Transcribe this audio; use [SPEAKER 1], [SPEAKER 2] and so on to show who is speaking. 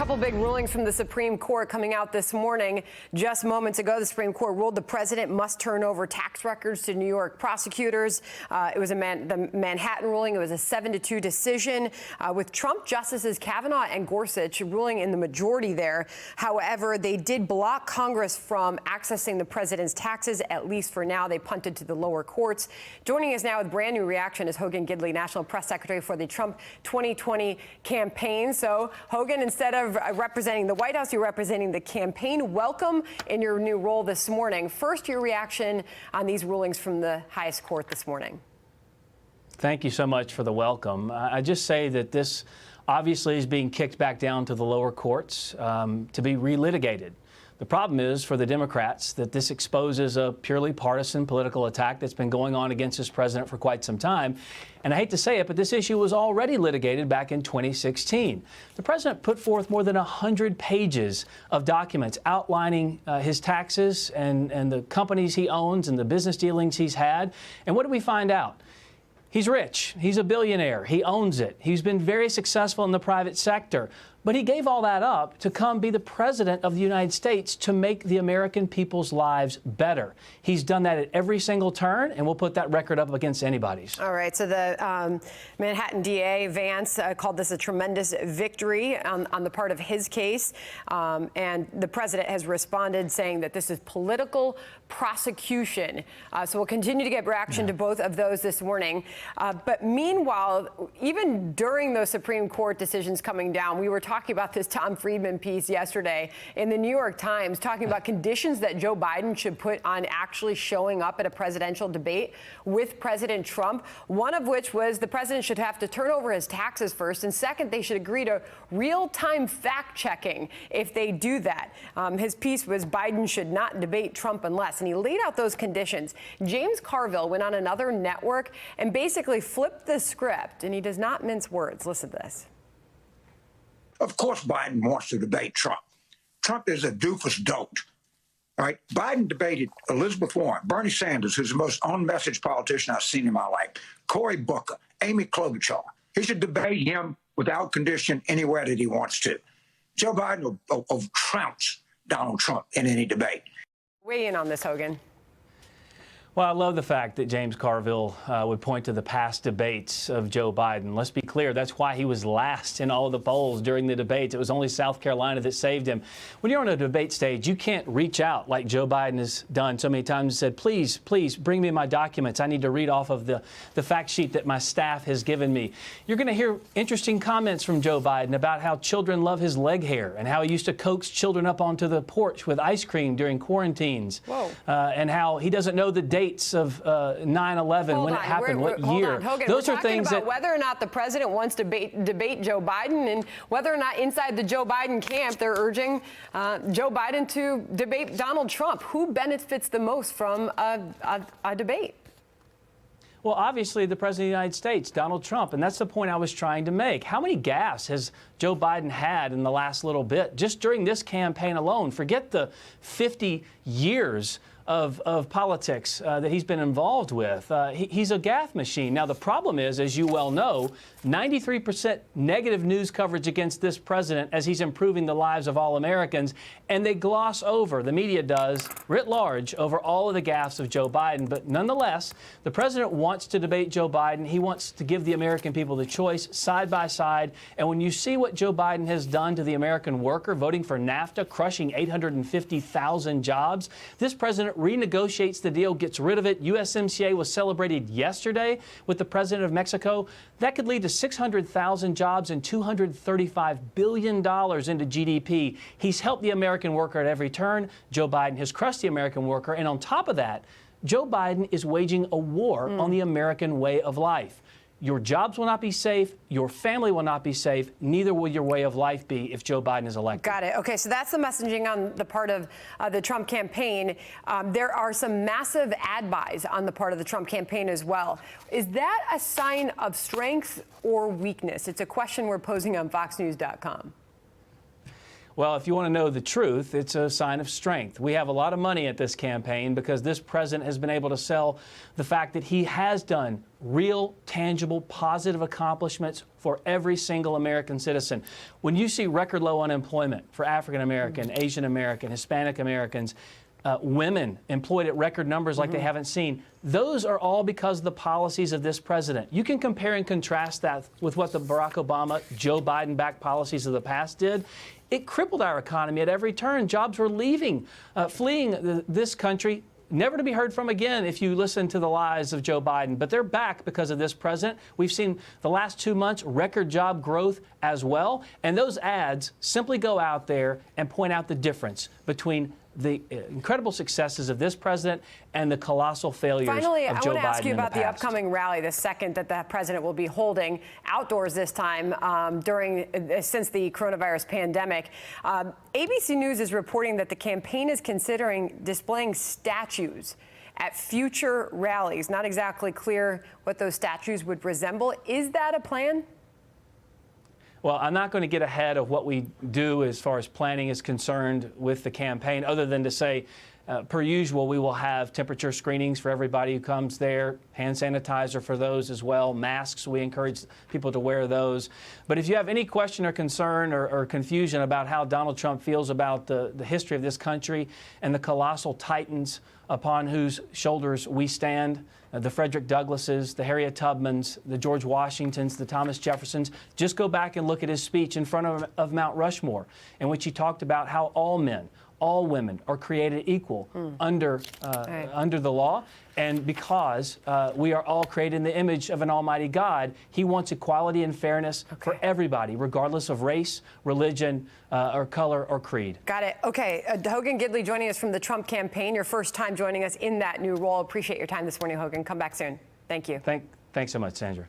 [SPEAKER 1] couple big rulings from the Supreme Court coming out this morning. Just moments ago, the Supreme Court ruled the president must turn over tax records to New York prosecutors. It was the Manhattan ruling. It was a 7-2 decision with Trump Justices Kavanaugh and Gorsuch ruling in the majority there. However, they did block Congress from accessing the president's taxes, at least for now. They punted to the lower courts. Joining us now with brand new reaction is Hogan Gidley, National Press Secretary for the Trump 2020 campaign. So, Hogan, instead of representing the White House, you're representing the campaign. Welcome in your new role this morning. First, your reaction on these rulings from the highest court this morning.
[SPEAKER 2] Thank you so much for the welcome. I just say that this obviously is being kicked back down to the lower courts to be relitigated. The problem is for the Democrats that this exposes a purely partisan political attack that's been going on against this president for quite some time. And I hate to say it, but this issue was already litigated back in 2016. The president put forth more than 100 pages of documents outlining his taxes and the companies he owns and the business dealings he's had. And what did we find out? He's rich. He's a billionaire. He owns it. He's been very successful in the private sector. But he gave all that up to come be the president of the United States to make the American people's lives better. He's done that at every single turn, and we'll put that record up against anybody's.
[SPEAKER 1] All right. So the Manhattan DA, Vance, called this a tremendous victory on the part of his case. And the president has responded saying that this is political prosecution. So we'll continue to get reaction to both of those this morning. But meanwhile, even during those Supreme Court decisions coming down, we were talking about this Tom Friedman piece yesterday in the New York Times, talking about conditions that Joe Biden should put on actually showing up at a presidential debate with President Trump, one of which was the president should have to turn over his taxes first, and second, they should agree to real-time fact-checking if they do that. His piece was Biden should not debate Trump unless, and he laid out those conditions. James Carville went on another network and basically flipped the script, and he does not mince words. Listen to this.
[SPEAKER 3] Of course Biden wants to debate Trump. Trump is a doofus dolt. All right. Biden debated Elizabeth Warren, Bernie Sanders, who's the most on-message politician I've seen in my life, Cory Booker, Amy Klobuchar. He should debate him without condition anywhere that he wants to. Joe Biden will trounce Donald Trump in any debate.
[SPEAKER 1] Weigh in on this, Hogan.
[SPEAKER 2] Well, I love the fact that James Carville would point to the past debates of Joe Biden. Let's be clear, that's why he was last in all of the polls during the debates. It was only South Carolina that saved him. When you're on a debate stage, you can't reach out like Joe Biden has done so many times and said, please, please bring me my documents. I need to read off of the fact sheet that my staff has given me. You're going to hear interesting comments from Joe Biden about how children love his leg hair and how he used to coax children up onto the porch with ice cream during quarantines. And how he doesn't know the dates of 9/11, when it happened, what year.
[SPEAKER 1] Hogan,
[SPEAKER 2] those
[SPEAKER 1] are
[SPEAKER 2] things
[SPEAKER 1] about
[SPEAKER 2] that
[SPEAKER 1] whether or not the president wants to debate Joe Biden, and whether or not inside the Joe Biden camp they're urging Joe Biden to debate Donald Trump. Who benefits the most from a debate?
[SPEAKER 2] Well, obviously, the President of the United States, Donald Trump, and that's the point I was trying to make. How many gaffes has Joe Biden had in the last little bit, just during this campaign alone? Forget the 50 years of politics that he's been involved with. He's a gaffe machine. Now, the problem is, as you well know, 93% negative news coverage against this president as he's improving the lives of all Americans, and they gloss over, the media does, writ large, over all of the gaffes of Joe Biden. But nonetheless, the president wants to debate Joe Biden. He wants to give the American people the choice side by side. And when you see what Joe Biden has done to the American worker, voting for NAFTA, crushing 850,000 jobs, this president renegotiates the deal, gets rid of it. USMCA was celebrated yesterday with the president of Mexico. That could lead to 600,000 jobs and $235 billion into GDP. He's helped the American worker at every turn. Joe Biden has crushed the American worker. And on top of that, Joe Biden is waging a war on the American way of life. Your jobs will not be safe. Your family will not be safe. Neither will your way of life be if Joe Biden is elected. Got
[SPEAKER 1] it. Okay, so that's the messaging on the part of the Trump campaign. There are some massive ad buys on the part of the Trump campaign as well. Is that a sign of strength or weakness? It's a question we're posing on FoxNews.com.
[SPEAKER 2] Well, if you want to know the truth, it's a sign of strength. We have a lot of money at this campaign because this president has been able to sell the fact that he has done real, tangible, positive accomplishments for every single American citizen. When you see record low unemployment for African American, Asian American, Hispanic Americans, women employed at record numbers like they haven't seen. Those are all because of the policies of this president. You can compare and contrast that with what the Barack Obama, Joe Biden-backed policies of the past did. It crippled our economy at every turn. Jobs were leaving, fleeing this country, never to be heard from again if you listen to the lies of Joe Biden. But they're back because of this president. We've seen the last 2 months record job growth as well. And those ads simply go out there and point out the difference between the incredible successes of this president and the colossal failures
[SPEAKER 1] Finally,
[SPEAKER 2] of
[SPEAKER 1] I
[SPEAKER 2] Joe
[SPEAKER 1] want to ask
[SPEAKER 2] Biden
[SPEAKER 1] you
[SPEAKER 2] in the
[SPEAKER 1] about the
[SPEAKER 2] past.
[SPEAKER 1] upcoming rally, the second that the president will be holding outdoors this time since the coronavirus pandemic. ABC News is reporting that the campaign is considering displaying statues at future rallies. Not exactly clear what those statues would resemble. Is that a plan?
[SPEAKER 2] Well, I'm not going to get ahead of what we do as far as planning is concerned with the campaign, other than to say, per usual, we will have temperature screenings for everybody who comes there, hand sanitizer for those as well, masks, we encourage people to wear those. But if you have any question or concern or confusion about how Donald Trump feels about the history of this country and the colossal titans upon whose shoulders we stand, the Frederick Douglasses, the Harriet Tubmans, the George Washingtons, the Thomas Jeffersons, just go back and look at his speech in front of Mount Rushmore, in which he talked about how all men, all women are created equal under the law. And because we are all created in the image of an almighty God, he wants equality and fairness for everybody, regardless of race, religion, or color or creed.
[SPEAKER 1] Got it. Okay. Hogan Gidley joining us from the Trump campaign. Your first time joining us in that new role. Appreciate your time this morning, Hogan. Come back soon. Thank you.
[SPEAKER 2] Thanks so much, Sandra.